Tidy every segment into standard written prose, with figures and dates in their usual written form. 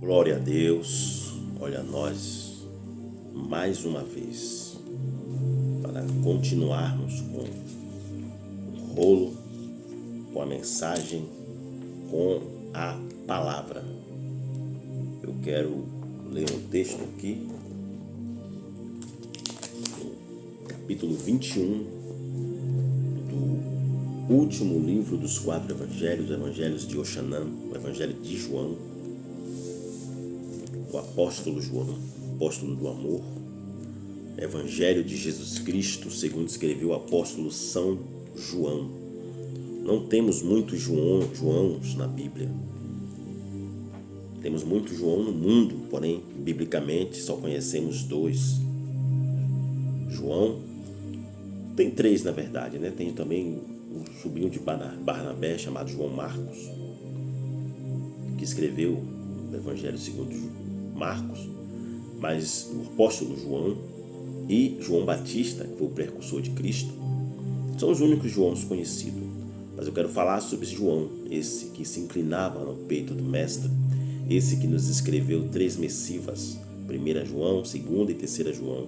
Glória a Deus, olha nós mais uma vez para continuarmos com o rolo, com a mensagem, com a palavra. Eu quero ler um texto aqui, capítulo 21 do último livro dos 4 evangelhos, Evangelhos de Oxanã, o Evangelho de João, o apóstolo João, apóstolo do amor, Evangelho de Jesus Cristo, segundo escreveu o apóstolo São João. Não temos muitos Joãos na Bíblia. Temos muito João no mundo, porém, biblicamente, só conhecemos 2. João, tem 3 na verdade, né? Tem também o sobrinho de Barnabé, chamado João Marcos, que escreveu o Evangelho segundo Marcos, mas o apóstolo João e João Batista, que foi o precursor de Cristo, são os únicos Joãos conhecidos. Mas eu quero falar sobre João, esse que se inclinava no peito do Mestre, esse que nos escreveu 3 missivas, 1 João, 2 e 3 João.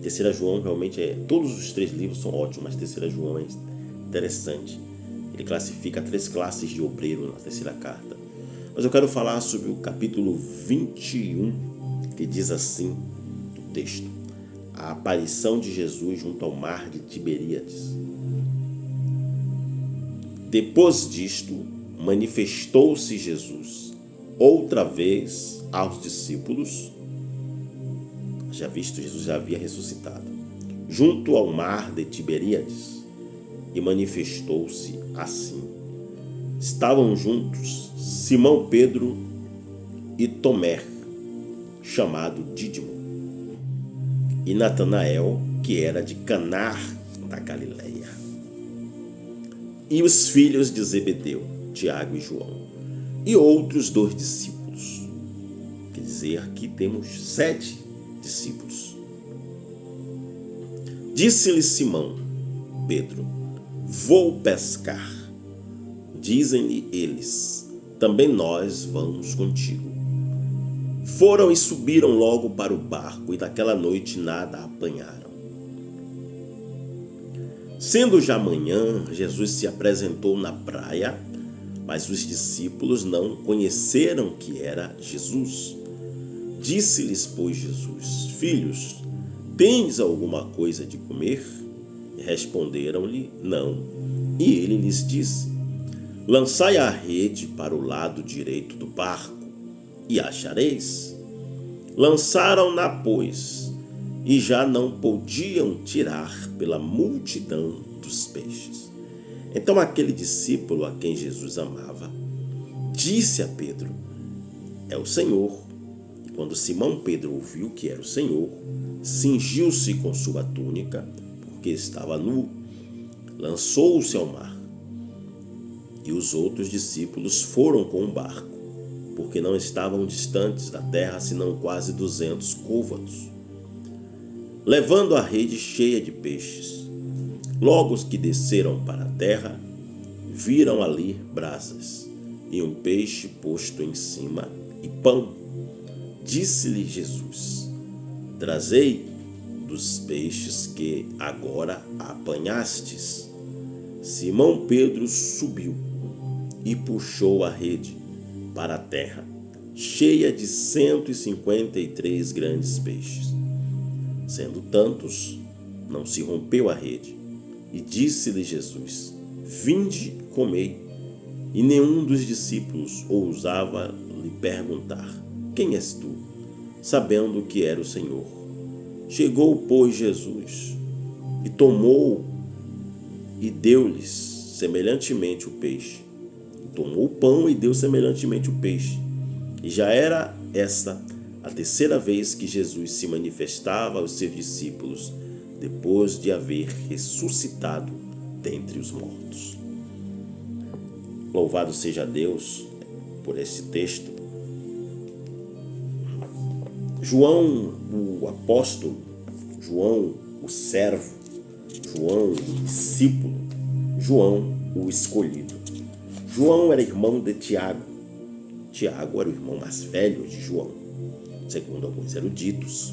3 João realmente todos os 3 livros são ótimos, mas 3 João é interessante. Ele classifica 3 classes de obreiro na 3ª carta. Mas eu quero falar sobre o capítulo 21, que diz assim o texto: a aparição de Jesus junto ao mar de Tiberíades. Depois disto, manifestou-se Jesus outra vez aos discípulos. Já visto, Jesus já havia ressuscitado, junto ao mar de Tiberíades, e manifestou-se assim. Estavam juntos Simão Pedro e Tomé, chamado Dídimo, e Natanael, que era de Caná da Galileia, e os filhos de Zebedeu, Tiago e João, e outros 2 discípulos. Quer dizer, aqui temos 7 discípulos. Disse-lhe Simão Pedro: vou pescar. Dizem-lhe eles: também nós vamos contigo. Foram e subiram logo para o barco, e naquela noite nada apanharam. Sendo já manhã, Jesus se apresentou na praia, mas os discípulos não conheceram que era Jesus. Disse-lhes, pois, Jesus: filhos, tens alguma coisa de comer? E responderam-lhe: não. E ele lhes disse: lançai a rede para o lado direito do barco, e achareis. Lançaram-na, pois, e já não podiam tirar pela multidão dos peixes. Então aquele discípulo a quem Jesus amava disse a Pedro: é o Senhor. E quando Simão Pedro ouviu que era o Senhor, cingiu-se com sua túnica, porque estava nu, lançou-se ao mar. E os outros discípulos foram com o barco, porque não estavam distantes da terra, senão quase 200 côvados, levando a rede cheia de peixes. Logo que desceram para a terra, viram ali brasas, e um peixe posto em cima, e pão. Disse-lhe Jesus: trazei dos peixes que agora apanhastes. Simão Pedro subiu e puxou a rede para a terra, cheia de 153 grandes peixes. Sendo tantos, não se rompeu a rede. E disse-lhe Jesus: vinde, comei. E nenhum dos discípulos ousava lhe perguntar: quem és tu? Sabendo que era o Senhor. Chegou, pois, Jesus, e tomou e deu-lhes semelhantemente o peixe. Tomou o pão e deu semelhantemente o peixe. E já era esta a 3ª vez que Jesus se manifestava aos seus discípulos, depois de haver ressuscitado dentre os mortos. Louvado seja Deus por este texto. João, o apóstolo, João, o servo, João, o discípulo, João, o escolhido. João era irmão de Tiago, Tiago era o irmão mais velho de João. Segundo alguns eruditos,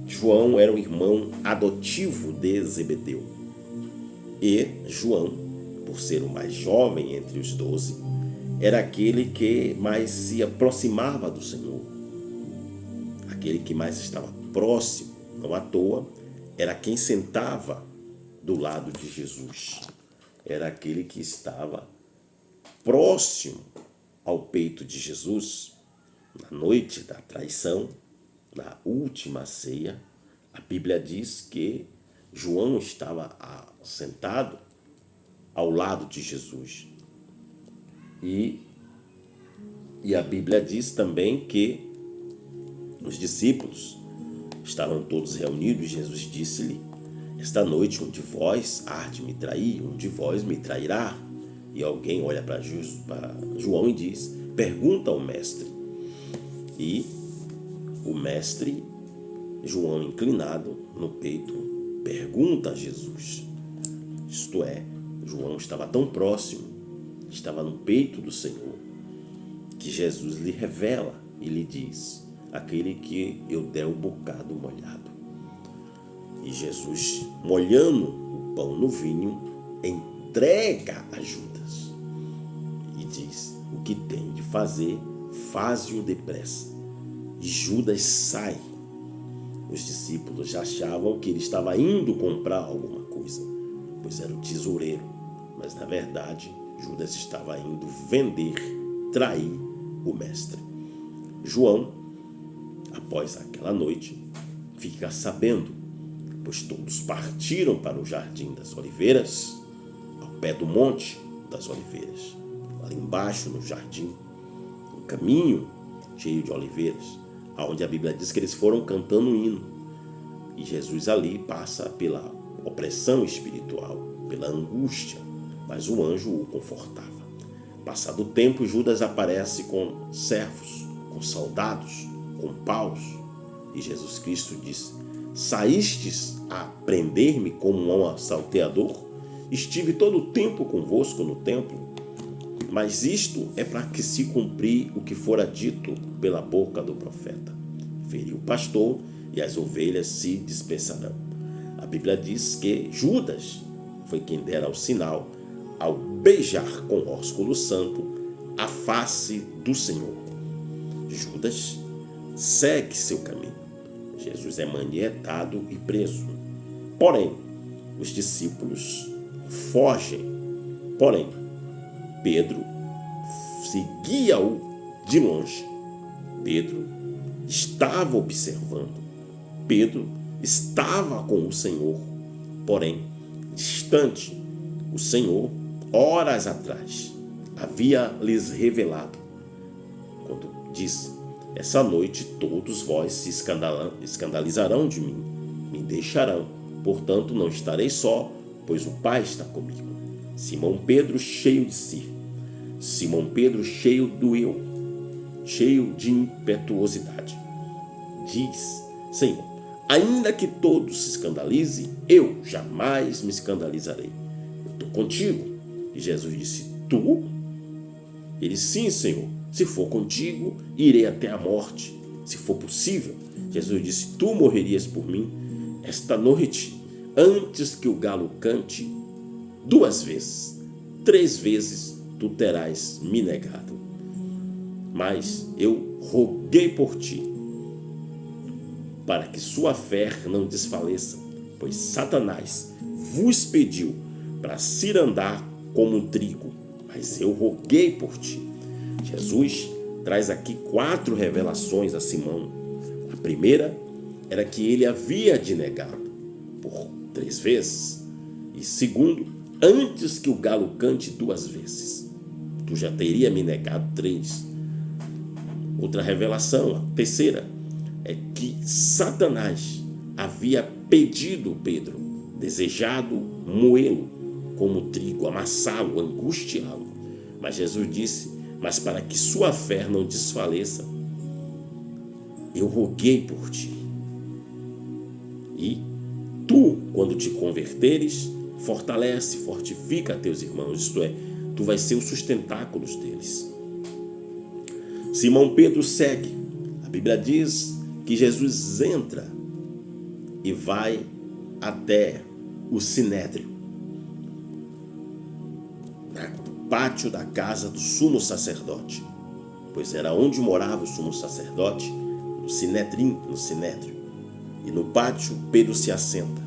João era o irmão adotivo de Zebedeu. E João, por ser o mais jovem entre os 12, era aquele que mais se aproximava do Senhor, aquele que mais estava próximo. Não à toa, era quem sentava do lado de Jesus, era aquele que estava próximo ao peito de Jesus. Na noite da traição, na última ceia, a Bíblia diz que João estava sentado ao lado de Jesus. E a Bíblia diz também que os discípulos estavam todos reunidos e Jesus disse-lhe: esta noite um de vós há de me trair, um de vós me trairá. E alguém olha para João e diz: pergunta ao mestre. E o mestre, João inclinado no peito, pergunta a Jesus. Isto é, João estava tão próximo, estava no peito do Senhor, que Jesus lhe revela e lhe diz: aquele que eu der o bocado molhado. E Jesus, molhando o pão no vinho, entrega a Judas e diz: o que tem de fazer, faze-o depressa. E Judas sai. Os discípulos já achavam que ele estava indo comprar alguma coisa, pois era o tesoureiro, mas na verdade Judas estava indo vender, trair o mestre. João, após aquela noite, fica sabendo, pois todos partiram para o Jardim das Oliveiras, ao pé do Monte das Oliveiras, ali embaixo no jardim, um caminho cheio de oliveiras, onde a Bíblia diz que eles foram cantando um hino. E Jesus ali passa pela opressão espiritual, pela angústia, mas o anjo o confortava. Passado o tempo, Judas aparece com servos, com soldados, com paus, e Jesus Cristo diz: saístes a prender-me como um salteador? Estive todo o tempo convosco no templo, mas isto é para que se cumprir o que fora dito pela boca do profeta: feriu o pastor e as ovelhas se dispersarão. A Bíblia diz que Judas foi quem dera o sinal ao beijar com ósculo santo a face do Senhor. Judas segue seu caminho. Jesus é manietado e preso. Porém, os discípulos fogem. Porém, Pedro seguia-o de longe. Pedro estava observando. Pedro estava com o Senhor. Porém, distante, o Senhor, horas atrás, havia-lhes revelado, quando disse: essa noite todos vós se escandalizarão de mim, me deixarão, portanto não estarei só, pois o Pai está comigo. Simão Pedro, cheio de si, Simão Pedro, cheio do eu, cheio de impetuosidade, diz: Senhor, ainda que todos se escandalizem, eu jamais me escandalizarei. Eu estou contigo. E Jesus disse: tu? Ele: sim, Senhor. Se for contigo, irei até a morte, se for possível. Jesus disse: tu morrerias por mim esta noite, antes que o galo cante 2 vezes. 3 vezes tu terás me negado. Mas eu roguei por ti, para que sua fé não desfaleça, pois Satanás vos pediu para cirandar como um trigo, mas eu roguei por ti. Jesus traz aqui 4 revelações a Simão. A primeira era que ele havia de negado por 3 vezes. E segundo, antes que o galo cante 2 vezes, tu já teria me negado 3. Outra revelação, a terceira, é que Satanás havia pedido Pedro, desejado moê-lo como trigo, amassá-lo, angustiá-lo. Mas Jesus disse: mas para que sua fé não desfaleça, eu roguei por ti. E tu, quando te converteres, fortalece, fortifica teus irmãos, isto é, tu vais ser os sustentáculos deles. Simão Pedro segue. A Bíblia diz que Jesus entra e vai até o Sinédrio, no pátio da casa do sumo sacerdote, pois era onde morava o sumo sacerdote, no Sinédrio. E no pátio Pedro se assenta.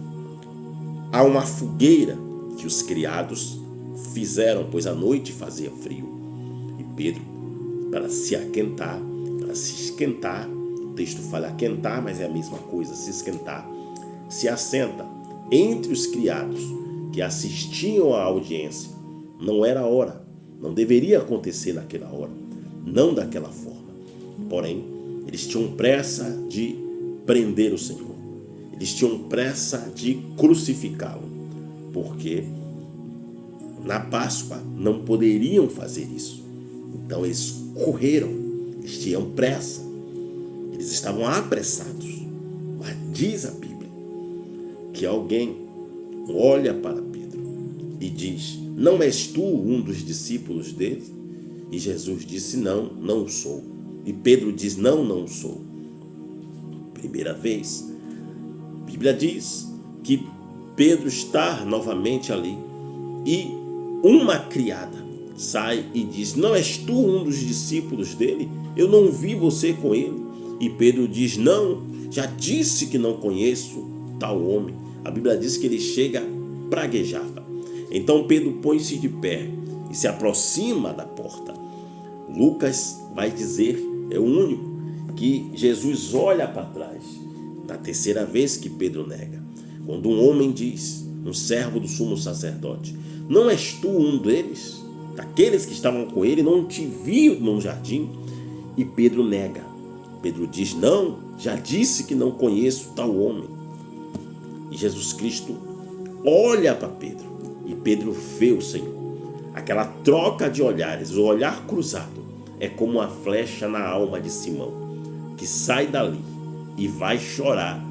Há uma fogueira que os criados fizeram, pois à noite fazia frio. E Pedro, para se esquentar, o texto fala aquentar, mas é a mesma coisa, se esquentar, se assenta entre os criados que assistiam à audiência. Não era a hora, não deveria acontecer naquela hora, não daquela forma. Porém, eles tinham pressa de prender o Senhor. Eles tinham pressa de crucificá-lo, porque na Páscoa não poderiam fazer isso. Então eles correram, eles tinham pressa, eles estavam apressados. Mas diz a Bíblia que alguém olha para Pedro e diz: não és tu um dos discípulos dele? E Jesus disse: não, não sou. E Pedro diz: não, não sou. Primeira vez, a Bíblia diz que Pedro está novamente ali e uma criada sai e diz: não és tu um dos discípulos dele? Eu não vi você com ele. E Pedro diz: não, já disse que não conheço tal homem. A Bíblia diz que ele chega praguejava. Então Pedro põe-se de pé e se aproxima da porta. Lucas vai dizer, é o único, que Jesus olha para trás. Na terceira vez que Pedro nega, quando um homem diz, um servo do sumo sacerdote: não és tu um deles? Daqueles que estavam com ele, não te vi no jardim? E Pedro nega. Pedro diz: não, já disse que não conheço tal homem. E Jesus Cristo olha para Pedro e Pedro vê o Senhor. Aquela troca de olhares, o olhar cruzado, é como uma flecha na alma de Simão, que sai dali e vai chorar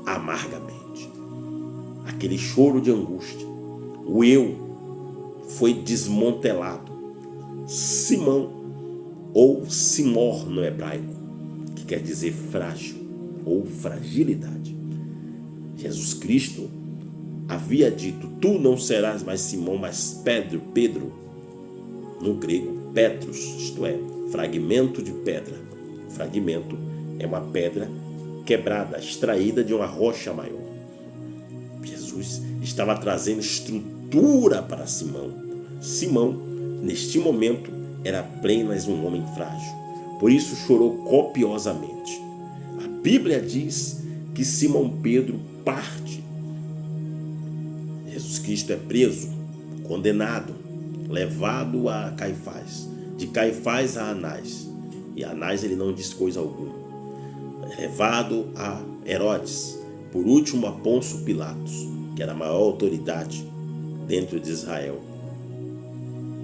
amargamente. Aquele choro de angústia, o eu foi desmantelado. Simão, ou Simor no hebraico, que quer dizer frágil ou fragilidade. Jesus Cristo havia dito: tu não serás mais Simão, mas Pedro, no grego Petros, isto é, fragmento de pedra. Fragmento é uma pedra quebrada, extraída de uma rocha maior. Jesus estava trazendo estrutura para Simão. Simão, neste momento, era apenas um homem frágil. Por isso chorou copiosamente. A Bíblia diz que Simão Pedro parte. Jesus Cristo é preso, condenado, levado a Caifás. De Caifás a Anás. E Anás ele não diz coisa alguma. Levado a Herodes. Por último a Pôncio Pilatos, que era a maior autoridade dentro de Israel.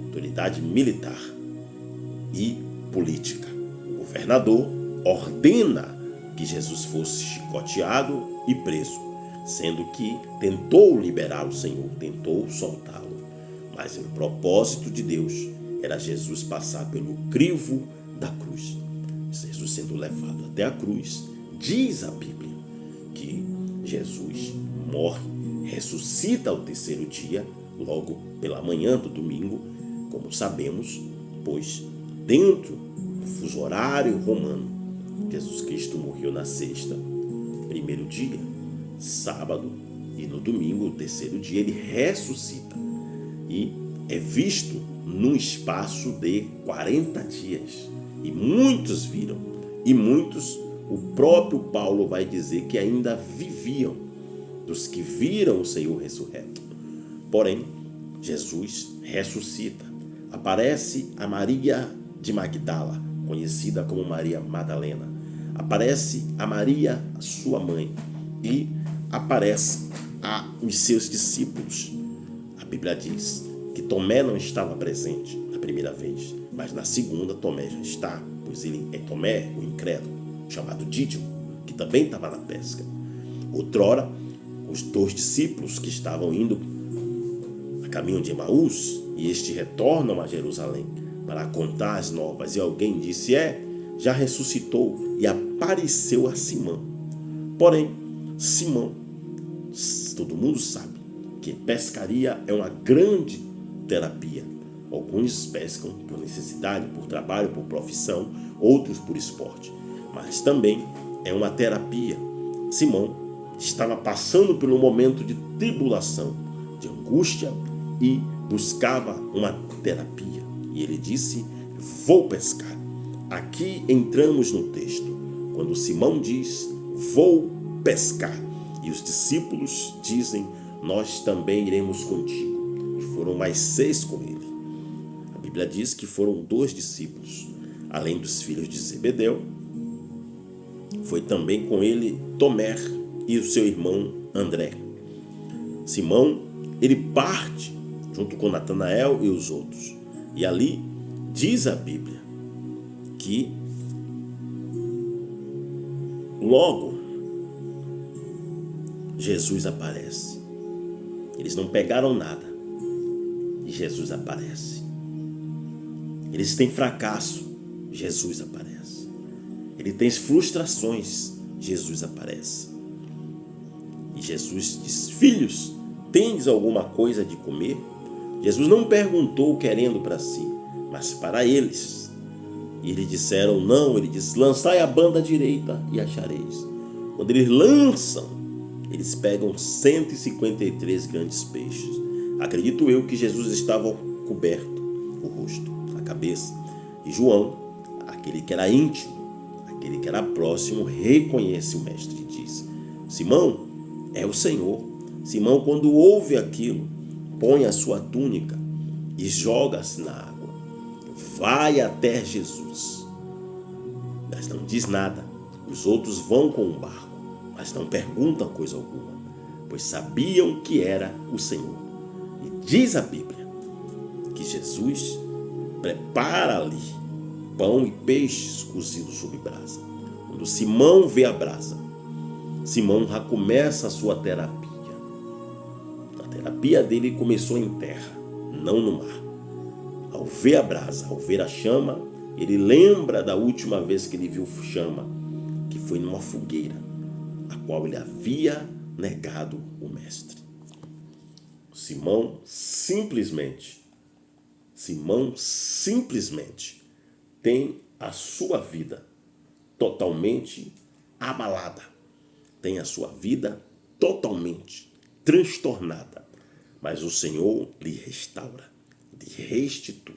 Autoridade militar e política. O governador ordena que Jesus fosse chicoteado e preso, sendo que tentou liberar o Senhor, tentou soltá-lo. Mas o propósito de Deus era Jesus passar pelo crivo da cruz. Jesus sendo levado até a cruz, diz a Bíblia que Jesus morre, ressuscita ao terceiro dia, logo pela manhã do domingo, como sabemos, pois dentro do fuso horário romano, Jesus Cristo morreu na sexta, primeiro dia, sábado, e no domingo, o terceiro dia, ele ressuscita e é visto num espaço de 40 dias. E muitos viram, e muitos, o próprio Paulo vai dizer que ainda viviam, dos que viram o Senhor ressurreto. Porém, Jesus ressuscita. Aparece a Maria de Magdala, conhecida como Maria Madalena. Aparece a Maria, a sua mãe, e aparece os seus discípulos. A Bíblia diz que Tomé não estava presente na primeira vez, mas na segunda Tomé já está, pois ele é Tomé, o incrédulo, chamado Dídimo, que também estava na pesca. Outrora, os 2 discípulos que estavam indo a caminho de Emaús, e estes retornam a Jerusalém para contar as novas, e alguém disse: já ressuscitou e apareceu a Simão. Porém, Simão, todo mundo sabe que pescaria é uma grande terapia. Alguns pescam por necessidade, por trabalho, por profissão, outros por esporte. Mas também é uma terapia. Simão estava passando por um momento de tribulação, de angústia, e buscava uma terapia. E ele disse: vou pescar. Aqui entramos no texto, quando Simão diz: vou pescar. E os discípulos dizem: nós também iremos contigo. E foram mais 6 com ele. A Bíblia diz que foram 2 discípulos. Além dos filhos de Zebedeu, foi também com ele Tomé e o seu irmão André. Simão, ele parte junto com Natanael e os outros. E ali diz a Bíblia que logo Jesus aparece. Eles não pegaram nada e Jesus aparece. Eles têm fracasso, Jesus aparece. Ele tem frustrações, Jesus aparece. E Jesus diz: filhos, tens alguma coisa de comer? Jesus não perguntou querendo para si, mas para eles. E eles disseram não. Ele disse: lançai a banda direita e achareis. Quando eles lançam, eles pegam 153 grandes peixes. Acredito eu que Jesus estava coberto, o rosto, a cabeça. E João, aquele que era íntimo, aquele que era próximo, reconhece o mestre e diz: Simão, é o Senhor. Simão, quando ouve aquilo, põe a sua túnica e joga-se na água. Vai até Jesus. Mas não diz nada. Os outros vão com o barco, mas não perguntam coisa alguma, pois sabiam que era o Senhor. E diz a Bíblia que Jesus prepara ali pão e peixes cozidos sob brasa. Quando Simão vê a brasa, Simão já começa a sua terapia. A terapia dele começou em terra, não no mar. Ao ver a brasa, ao ver a chama, ele lembra da última vez que ele viu chama, que foi numa fogueira, a qual ele havia negado o mestre. Simão simplesmente tem a sua vida totalmente abalada, tem a sua vida totalmente transtornada, mas o Senhor lhe restaura, lhe restitui.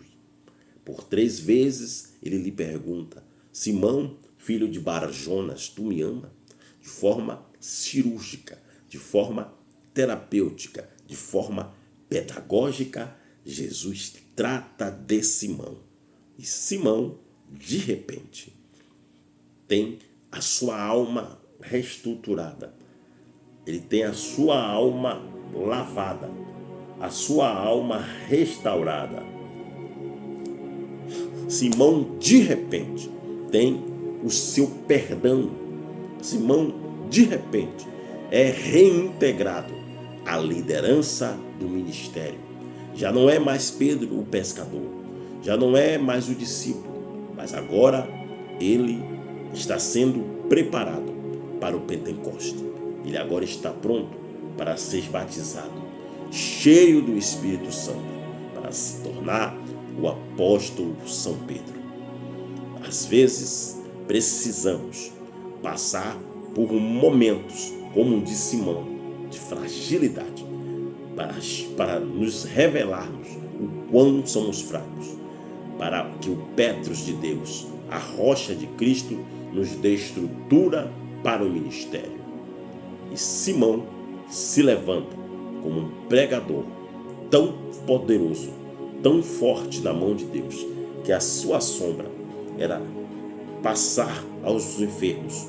Por 3 vezes ele lhe pergunta: Simão, filho de Barjonas, tu me ama? De forma cirúrgica, de forma terapêutica, de forma pedagógica, Jesus trata de Simão. E Simão, de repente, tem a sua alma reestruturada. Ele tem a sua alma lavada, a sua alma restaurada. Simão, de repente, tem o seu perdão. Simão, de repente, é reintegrado à liderança do ministério. Já não é mais Pedro o pescador, já não é mais o discípulo, mas agora ele está sendo preparado para o Pentecoste. Ele agora está pronto para ser batizado, cheio do Espírito Santo, para se tornar o apóstolo São Pedro. Às vezes precisamos passar por momentos como o de Simão, de fragilidade, para nos revelarmos o quão somos fracos, para que o Petros de Deus, a rocha de Cristo, nos dê estrutura para o ministério. E Simão se levanta como um pregador tão poderoso, tão forte na mão de Deus, que a sua sombra era passar aos enfermos,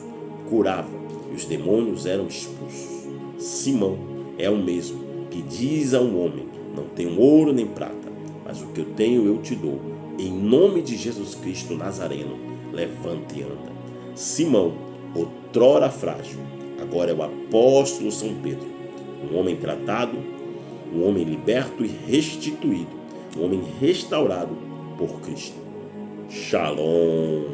curava e os demônios eram expulsos. Simão é o mesmo que diz a um homem: não tenho ouro nem prata, mas o que eu tenho eu te dou. Em nome de Jesus Cristo Nazareno, levanta e anda. Simão, outrora frágil, agora é o apóstolo São Pedro, um homem tratado, um homem liberto e restituído, um homem restaurado por Cristo. Shalom.